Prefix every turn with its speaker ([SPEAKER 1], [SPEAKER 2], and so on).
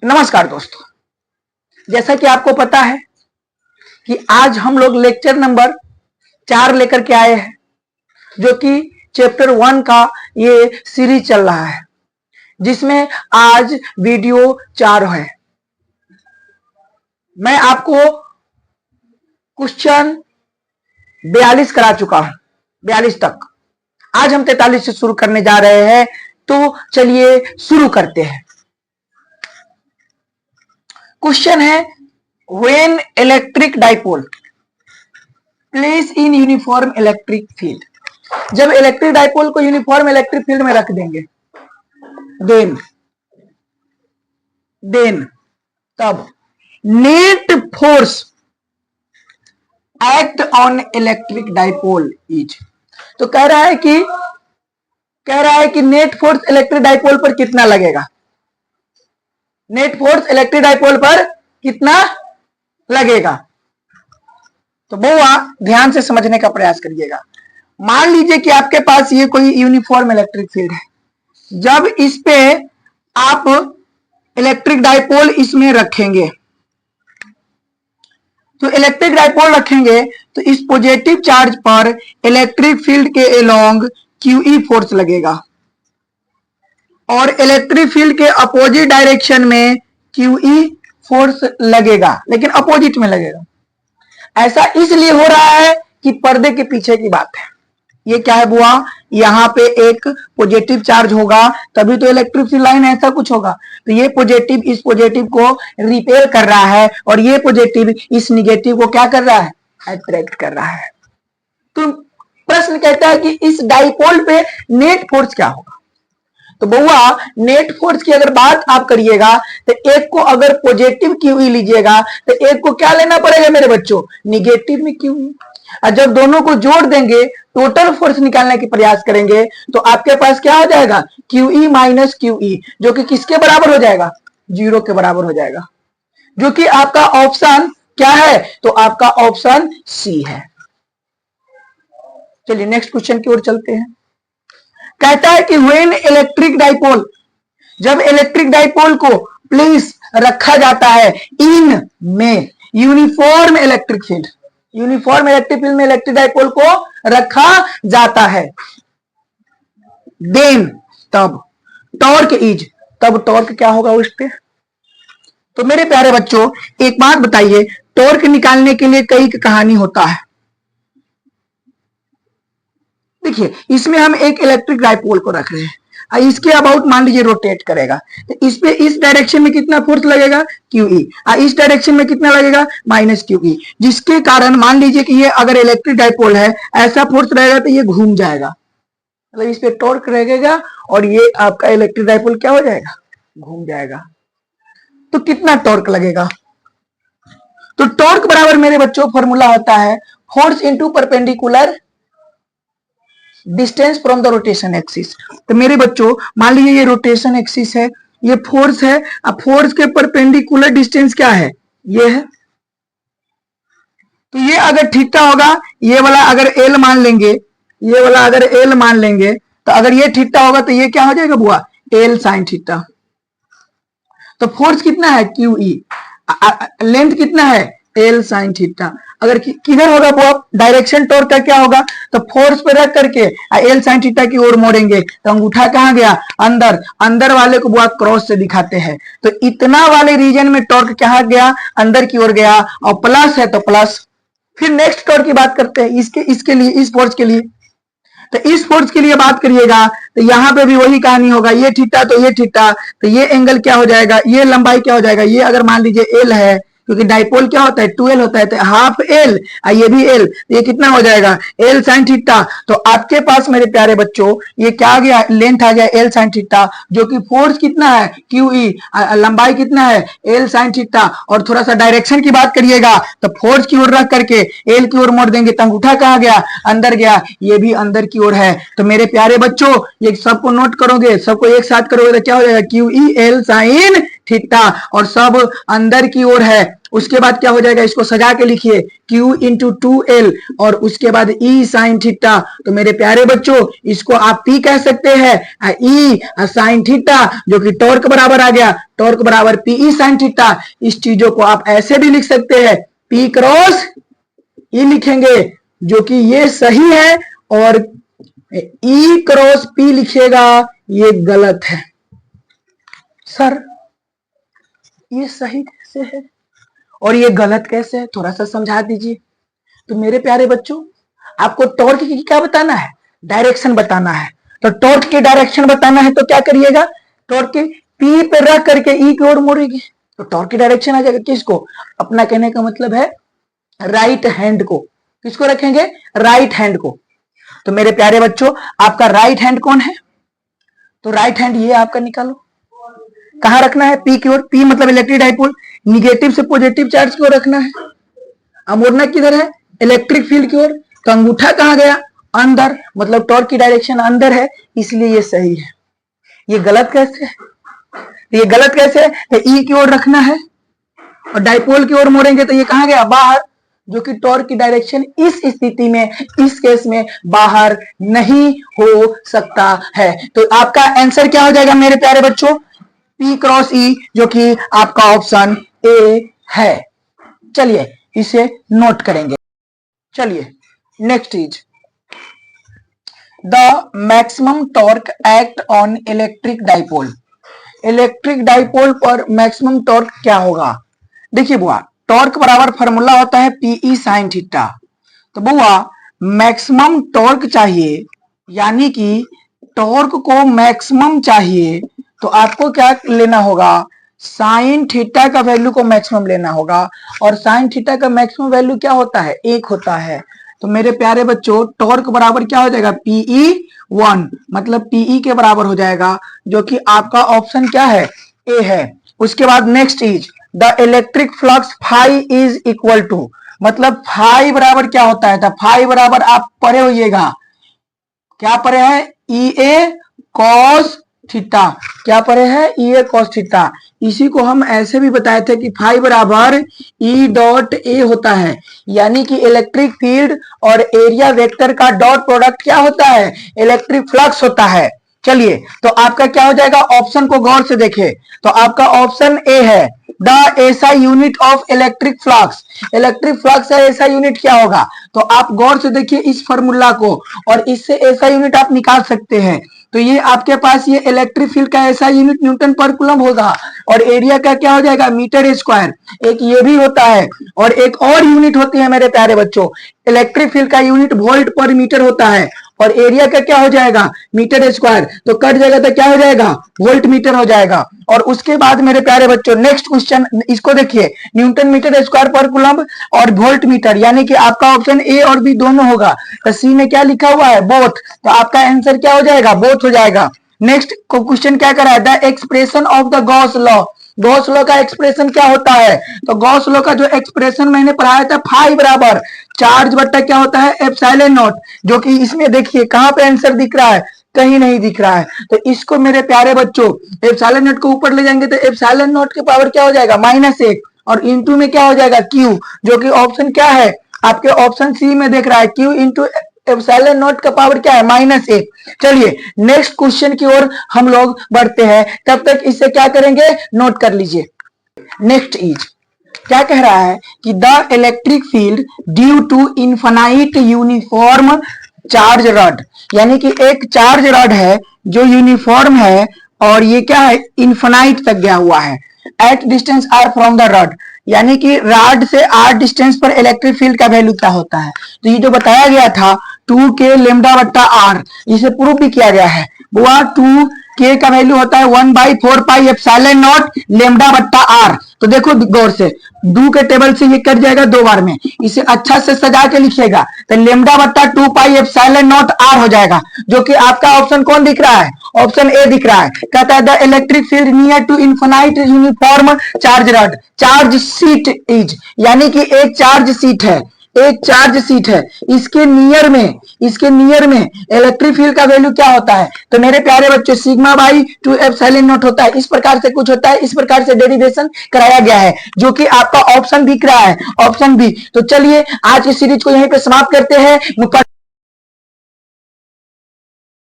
[SPEAKER 1] नमस्कार दोस्तों, जैसा कि आपको पता है कि आज हम लोग लेक्चर नंबर 4 लेकर के आए हैं, जो कि चैप्टर 1 का ये सीरीज चल रहा है, जिसमें आज वीडियो 4 है। मैं आपको क्वेश्चन 42 करा चुका हूं, 42 तक। आज हम 43 से शुरू करने जा रहे हैं, तो चलिए शुरू करते हैं। क्वेश्चन है, when electric dipole place in uniform electric field. जब इलेक्ट्रिक डाइपोल को यूनिफॉर्म इलेक्ट्रिक फील्ड में रख देंगे, देन तब net force act on electric dipole is. तो कह रहा है कि नेट फोर्स इलेक्ट्रिक डाइपोल पर कितना लगेगा। नेट फोर्स इलेक्ट्रिक डाइपोल पर कितना लगेगा। तो बहुआ ध्यान से समझने का प्रयास करिएगा। मान लीजिए कि आपके पास ये कोई यूनिफॉर्म इलेक्ट्रिक फील्ड है। जब इस पे आप इलेक्ट्रिक डाइपोल इसमें रखेंगे, तो इलेक्ट्रिक डाइपोल रखेंगे तो इस पॉजिटिव चार्ज पर इलेक्ट्रिक फील्ड के अलोंग QE फोर्स लगेगा और इलेक्ट्रिक फील्ड के अपोजिट डायरेक्शन में QE फोर्स लगेगा, लेकिन अपोजिट में लगेगा। ऐसा इसलिए हो रहा है कि पर्दे के पीछे की बात है। ये क्या है बुआ, यहाँ पे एक पॉजिटिव चार्ज होगा तभी तो इलेक्ट्रिक फील्ड लाइन ऐसा कुछ होगा। तो ये पॉजिटिव इस पॉजिटिव को रिपेल कर रहा है और ये पॉजिटिव इस निगेटिव को क्या कर रहा है, अट्रैक्ट कर रहा है। तो प्रश्न कहता है कि इस डाइपोल पे नेट फोर्स क्या होगा। तो बउआ नेट फोर्स की अगर बात आप करिएगा तो एक को अगर पॉजिटिव QE लीजिएगा तो एक को क्या लेना पड़ेगा मेरे बच्चों, निगेटिव में QE। और जब दोनों को जोड़ देंगे, टोटल फोर्स निकालने के प्रयास करेंगे, तो आपके पास क्या हो जाएगा, QE माइनस QE, जो कि किसके बराबर हो जाएगा, 0 के बराबर हो जाएगा, जो कि आपका ऑप्शन क्या है, तो आपका ऑप्शन सी है। चलिए नेक्स्ट क्वेश्चन की ओर चलते हैं। कहता है कि व्हेन इलेक्ट्रिक डाइपोल, जब इलेक्ट्रिक डाइपोल को प्लेस रखा जाता है इन में uniform electric field, uniform electric field में इलेक्ट्रिक डाइपोल को रखा जाता है, देन तब टॉर्क इज, तब टॉर्क क्या होगा उस पे। तो मेरे प्यारे बच्चों एक बात बताइए, टॉर्क निकालने के लिए कई कहानी होता है। देखिए इसमें हम एक इलेक्ट्रिक डाइपोल को रख रहे हैं, इसके अबाउट मान लीजिए रोटेट करेगा, तो इस पे इस डायरेक्शन में कितना फोर्स लगेगा, QE, इस डायरेक्शन में कितना लगेगा, माइनस QE, जिसके कारण मान लीजिए कि ये अगर इलेक्ट्रिक डाइपोल है, ऐसा फोर्स रहेगा तो ये घूम जाएगा, मतलब इस पे टॉर्क रहेगा और ये आपका इलेक्ट्रिक डाइपोल क्या हो जाएगा, घूम जाएगा। तो कितना टॉर्क लगेगा, तो टॉर्क बराबर मेरे बच्चों फॉर्मूला होता है force into perpendicular distance from the rotation axis. तो मेरे बच्चों मान लीजिए ये रोटेशन एक्सिस है, ये फोर्स है, अब फोर्स के परपेंडिकुलर डिस्टेंस क्या है, ये है। तो ये अगर थीटा होगा, ये वाला अगर L मान लेंगे, ये वाला अगर L मान लेंगे, तो अगर ये थीटा होगा तो ये क्या हो जाएगा बुआ, L साइन थीटा। तो फोर्स कितना है QE, लेंथ कितना है L साइन थीटा। अगर किधर होगा वो डायरेक्शन टॉर्क का क्या होगा, तो फोर्स पे रख करके L साइन थीटा की ओर मोड़ेंगे तो अंगूठा कहां गया, अंदर, अंदर वाले को बहुत क्रॉस से दिखाते हैं। तो इतना वाले रीजन में टॉर्क कहां गया, अंदर की ओर गया, और प्लस है तो प्लस। फिर नेक्स्ट टॉर्क की बात करते हैं, इसके लिए, इस फोर्स के लिए। तो इस फोर्स के लिए बात करिएगा तो यहाँ पे भी वही कहानी होगा, ये थीटा तो ये थीटा, तो ये एंगल क्या हो जाएगा, ये लंबाई क्या हो जाएगा, ये अगर मान लीजिए L है, क्योंकि डाइपोल क्या होता है 2L होता है, तो हाफ L, ये भी L, ये कितना हो जाएगा L साइन थीटा। तो आपके पास मेरे प्यारे बच्चों ये क्या आ गया, लेंथ आ गया L साइन थीटा, जो कि फोर्स कितना है QE, लंबाई कितना है L साइन थीटा। और थोड़ा सा डायरेक्शन की बात करिएगा तो फोर्स की ओर रख करके L की ओर मोड़ देंगे तो अंगूठा कहाँ गया, अंदर गया, ये भी अंदर की ओर है। तो मेरे प्यारे बच्चों ये सबको नोट करोगे, सबको एक साथ करोगे तो क्या हो जाएगा, QE L साइन थीटा, और सब अंदर की ओर है, उसके बाद क्या हो जाएगा, इसको सजा के लिखिए Q इंटू 2L और उसके बाद E साइन थीटा। तो मेरे प्यारे बच्चों इसको आप P कह सकते हैं, E साइन थीटा जो कि टॉर्क बराबर आ गया, टॉर्क बराबर PE साइन थीटा। इस चीजों को आप ऐसे भी लिख सकते हैं P क्रॉस E लिखेंगे जो कि ये सही है, और E क्रॉस P लिखिएगा ये गलत है। सर ये सही कैसे है और ये गलत कैसे है, थोड़ा सा समझा दीजिए। तो मेरे प्यारे बच्चों आपको टॉर्क की क्या बताना है, डायरेक्शन बताना है। तो टॉर्क की डायरेक्शन बताना है तो क्या करिएगा, टॉर्क के पी पे रख करके ई की ओर मोड़ेगी तो टॉर्क की डायरेक्शन आ जाएगा। किसको, अपना कहने का मतलब है राइट हैंड को। किसको रखेंगे, राइट हैंड को। तो मेरे प्यारे बच्चों आपका राइट हैंड कौन है, तो राइट हैंड ये आपका निकालो, कहां रखना है, पी की ओर। पी मतलब इलेक्ट्रिक डाइपोल, निगेटिव से पॉजिटिव चार्ज की ओर रखना है। अमोड़ना किधर है, इलेक्ट्रिक फील्ड की ओर। तो अंगूठा कहां गया, अंदर, मतलब टॉर्क की डायरेक्शन अंदर है, इसलिए ये सही है। ये गलत कैसे है, ये गलत कैसे है, ई की ओर रखना है और डाइपोल की ओर मोड़ेंगे तो ये कहां गया, बाहर, जो कि टॉर्क की डायरेक्शन इस स्थिति में, इस केस में बाहर नहीं हो सकता है। तो आपका आंसर क्या हो जाएगा मेरे प्यारे बच्चों, P क्रॉस E, जो कि आपका ऑप्शन ए है। चलिए इसे नोट करेंगे। चलिए next is the maximum torque act on electric dipole. Electric dipole पर मैक्सिमम टॉर्क क्या होगा। देखिए बुआ, टॉर्क बराबर फॉर्मूला होता है PE साइन थीटा। तो बुआ मैक्सिमम टॉर्क चाहिए, यानी कि टॉर्क को मैक्सिमम चाहिए, तो आपको क्या लेना होगा, साइन थीटा का वैल्यू को मैक्सिमम लेना होगा। और साइन थीटा का मैक्सिमम वैल्यू क्या होता है, 1 होता है। तो मेरे प्यारे बच्चों टॉर्क बराबर क्या हो जाएगा, PE1, मतलब PE के बराबर हो जाएगा, जो कि आपका ऑप्शन क्या है, ए है। उसके बाद next is the electric flux phi is equal to, मतलब फाई बराबर क्या होता है, तो फाई बराबर आप पढ़े होइएगा, क्या पढ़े हैं, EA कॉस थीटा। क्या पढ़े हैं, EA कॉस थीटा। इसी को हम ऐसे भी बताए थे कि फाई बराबर E डॉट ए होता है, यानी कि इलेक्ट्रिक फील्ड और एरिया वेक्टर का डॉट प्रोडक्ट क्या होता है, इलेक्ट्रिक फ्लक्स होता है। चलिए तो आपका क्या हो जाएगा, ऑप्शन को गौर से देखें, तो आपका ऑप्शन ए है the SI unit of electric flux. Electric flux का एसआई यूनिट क्या होगा, तो आप गौर से देखिए इस फॉर्मूला को, और इससे एसआई यूनिट आप निकाल सकते हैं। तो ये आपके पास ये इलेक्ट्रिक फील्ड का एसआई यूनिट न्यूटन पर कूलम होगा, और एरिया का क्या हो जाएगा, मीटर स्क्वायर। एक ये भी होता है, और एक और यूनिट होती है मेरे प्यारे बच्चों, इलेक्ट्रिक फील्ड का यूनिट वोल्ट पर मीटर होता है, और एरिया का क्या हो जाएगा, मीटर स्क्वायर। तो कट जाएगा तो क्या हो जाएगा, वोल्ट मीटर हो जाएगा। और उसके बाद मेरे प्यारे बच्चों नेक्स्ट क्वेश्चन, इसको देखिए, न्यूटन मीटर स्क्वायर पर कूलम और वोल्ट मीटर, यानी कि आपका ऑप्शन ए और बी दोनों होगा। तो सी में क्या लिखा हुआ है, बोथ, तो आपका आंसर क्या हो जाएगा, बोथ हो जाएगा। नेक्स्ट क्वेश्चन क्या करा है, the expression of the Gauss law. Gauss law का एक्सप्रेशन क्या होता है, तो गॉस लॉ का जो एक्सप्रेशन मैंने पढ़ाया था, फाई बराबर चार्ज बट्टा क्या होता है, एप्सिलॉन नॉट, जो कि इसमें देखिए कहां पे आंसर दिख रहा है, कहीं नहीं दिख रहा है। तो इसको मेरे प्यारे बच्चों एप्सिलॉन नॉट को ऊपर ले जाएंगे तो एप्सिलॉन नॉट के पावर क्या हो जाएगा, -1, और इंटू में क्या हो जाएगा, Q, जो कि ऑप्शन क्या है आपके ऑप्शन सी में देख रहा है, Q इंटू एप्सिलॉन नॉट का पावर क्या है, -1। चलिए नेक्स्ट क्वेश्चन की ओर हम लोग बढ़ते हैं, तब तक इसे क्या करेंगे, नोट कर लीजिए। नेक्स्ट इज क्या कह रहा है कि the electric field due to infinite uniform charge rod, यानी कि एक चार्ज रॉड है जो यूनिफॉर्म है, और ये क्या है, इनफाइनाइट तक गया हुआ है, at distance r from the rod, यानी कि रॉड से r डिस्टेंस पर इलेक्ट्रिक फील्ड का वैल्यू क्या होता है। तो ये जो बताया गया था 2k लेमडा बट्टा r, इसे प्रूव भी किया गया है बुआ। 2k का वैल्यू होता है 1/4 पाई एप्सिलॉन नॉट लेमडा बट्टा r। तो देखो गौर से, 2 के टेबल से ये कट जाएगा 2 बार में, इसे अच्छा से सजा के लिखिएगा, तो लेमडा बट्टा 2 पाई एप्सिलॉन नॉट r हो जाएगा, जो कि आपका ऑप्शन कौन दिख रहा है, ऑप्शन ए दिख रहा है। कहता है the electric field near to infinite uniform charge rod, charge sheet is, यानी कि एक चार्ज सीट है, एक चार्ज सीट है, इसके नियर में इलेक्ट्रिक फील्ड का वैल्यू क्या होता है? तो मेरे प्यारे बच्चों सिग्मा बाई 2 एप्सिलॉन नॉट होता है। इस प्रकार से कुछ होता है, इस प्रकार से डेरिवेशन कराया गया है, जो कि आपका ऑप्शन दिख रहा है, ऑप्शन बी। तो चलिए आज की सीरीज को यहीं पे समाप्त करते हैं।